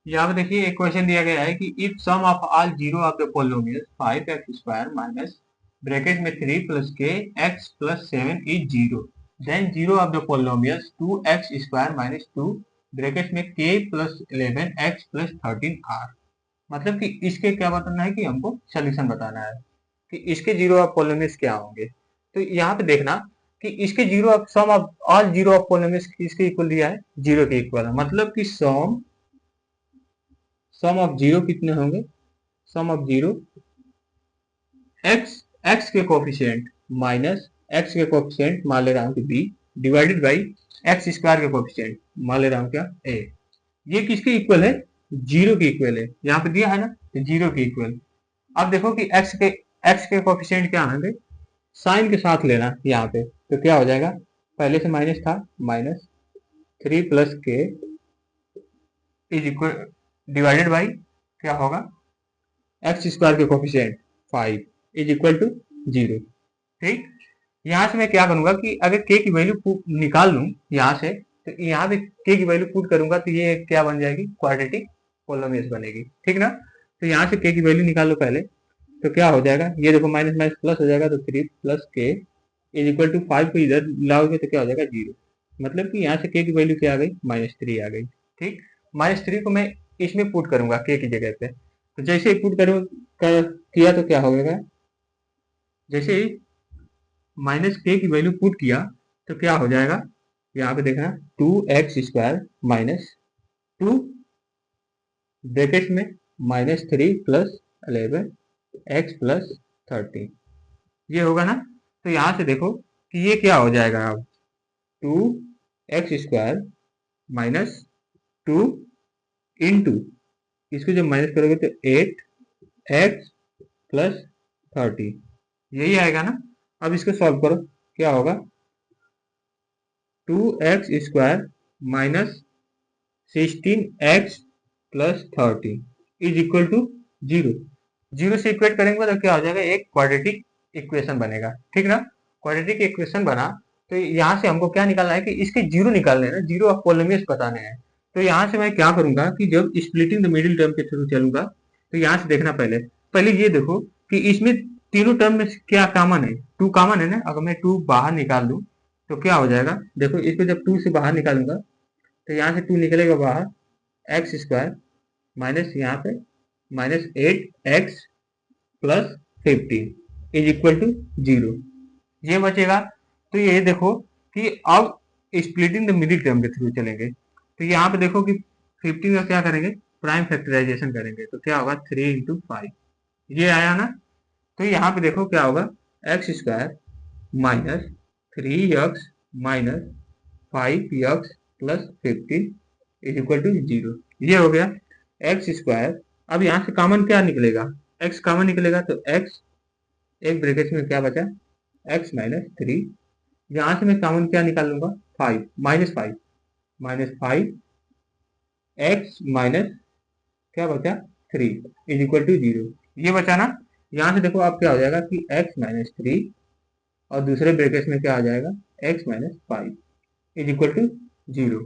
यहाँ पे देखिए एक क्वेश्चन दिया गया है कि if sum of all zero of the polynomials 5x² minus bracket में 3 plus k x plus 7 is zero, then zero of the polynomials 2x² minus 2 bracket में k plus 11 x plus 13 are. मतलब कि इसके क्या बताना है कि हमको सोल्यूशन बताना है कि इसके जीरो ऑफ पोलिनोमियल्स क्या होंगे। तो यहाँ पे देखना कि इसके zero of sum of all zero of polynomials किसके इक्वल दिया है, जीरो के इक्वल है। मतलब कि सम ऑफ जीरो कितने होंगे, sum of zero x x के कोफिशिएंट माइनस एक्स के कोफिशिएंट मान ले रहा हूँ कि b divided by x square के कोफिशिएंट मान ले रहा हूँ क्या ए। ये किसके इक्वल है, जीरो के इक्वल है। यहाँ पे दिया है ना, तो जीरो के इक्वल। अब देखो कि एक्स के कोफिशिएंट क्या होंगे, साइन के साथ लेना यहाँ पे, तो क्या हो जाएगा, पहले से माइनस था, minus 3 plus k is equal divided by क्या होगा, एक्स स्क्वायर के coefficient 5 is equal to zero. ठीक, यहाँ से मैं क्या करूंगा कि अगर के की वैल्यू निकाल लूं यहाँ से, तो यहाँ पे के की वैल्यू पुट करूंगा तो ये क्या बन जाएगी, क्वाड्रेटिक पोलिनोमियल बनेगी। ठीक ना, तो यहाँ से के की वैल्यू निकाल लो पहले, तो क्या हो जाएगा, ये देखो माइनस माइनस प्लस हो जाएगा, तो 3 plus k is equal to 5 को इधर लाओगे तो क्या हो जाएगा, जीरो। मतलब कि यहाँ से के की वैल्यू क्या आ गई, -3 आ गई। ठीक, -3 को मैं इसमें पुट करूंगा के की जगह पे, तो जैसे ही पुट किया तो क्या होगा, जैसे ही माइनस के की वैल्यू पुट किया तो क्या हो जाएगा, यहाँ पे देखना 2x² माइनस 2 ब्रैकेट में -3 प्लस 11 x प्लस 13, ये होगा ना। तो यहाँ से देखो कि ये क्या हो जाएगा, अब 2x² माइनस 2 इंटू, इसको जब माइनस करोगे तो 8x प्लस 30, यही आएगा ना। अब इसको सॉल्व करो, क्या होगा, 2x² minus 16x plus 30 is equal to zero. Zero से इक्वेट करेंगे तो क्या हो जाएगा, एक क्वाड्रेटिक इक्वेशन बनेगा। ठीक ना, क्वाड्रेटिक इक्वेशन बना, तो यहाँ से हमको क्या निकालना है कि इसके जीरो निकालने हैं, जीरो ऑफ पोलिनोमियल्स बताने हैं। तो यहाँ से मैं क्या करूंगा कि जब स्प्लिटिंग द मिडिल टर्म के थ्रू चलूंगा, तो यहाँ से देखना पहले पहले ये देखो कि इसमें तीनों टर्म में क्या कॉमन है, टू कॉमन है ना। अगर मैं टू बाहर निकाल दूं तो क्या हो जाएगा, देखो इसको जब टू से बाहर निकालूंगा तो यहाँ से टू निकलेगा बाहर, x² माइनस यहाँ पे -8x plus 15 is equal to zero, ये बचेगा। तो ये देखो कि अब स्प्लिटिंग द मिडिल टर्म के थ्रू चलेंगे, तो यहाँ पे देखो कि 15 का क्या करेंगे, प्राइम फैक्टराइजेशन करेंगे, तो क्या होगा 3 × 5, ये आया ना। तो यहाँ पे देखो क्या होगा, x² minus 3x minus 5x plus 15 is equal to zero, ये हो गया x²। अब यहाँ से कॉमन क्या निकलेगा, x कॉमन निकलेगा, तो x एक ब्रैकेट में क्या बचा, x माइनस 3, यहाँ से मैं कॉमन क्या निकाल लूंगा, 5 माइनस 5 x माइनस क्या बचा 3 इज इक्वल टू जीरो, ये बचा ना। यहाँ से देखो अब क्या हो जाएगा कि x माइनस 3 और दूसरे ब्रैकेट में क्या आ जाएगा, x minus 5 is equal to zero.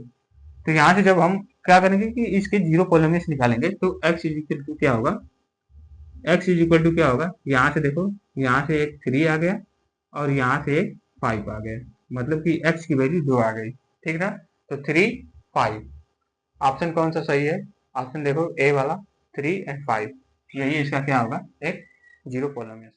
तो यहाँ से जब हम क्या करेंगे कि इसके जीरो पोलिनोमियल्स निकालेंगे, तो x इज इक्वल टू क्या होगा, x इज इक्वल टू क्या होगा, यहाँ से देखो यहाँ से एक 3 आ गया और यहाँ से एक 5 आ गया, मतलब कि x की वैल्यू 2 आ गई। ठीक ना, तो 3 5, ऑप्शन कौन सा सही है, ऑप्शन देखो ए वाला 3 और 5, यही इसका क्या होगा, एक जीरो पोलिनोमियल।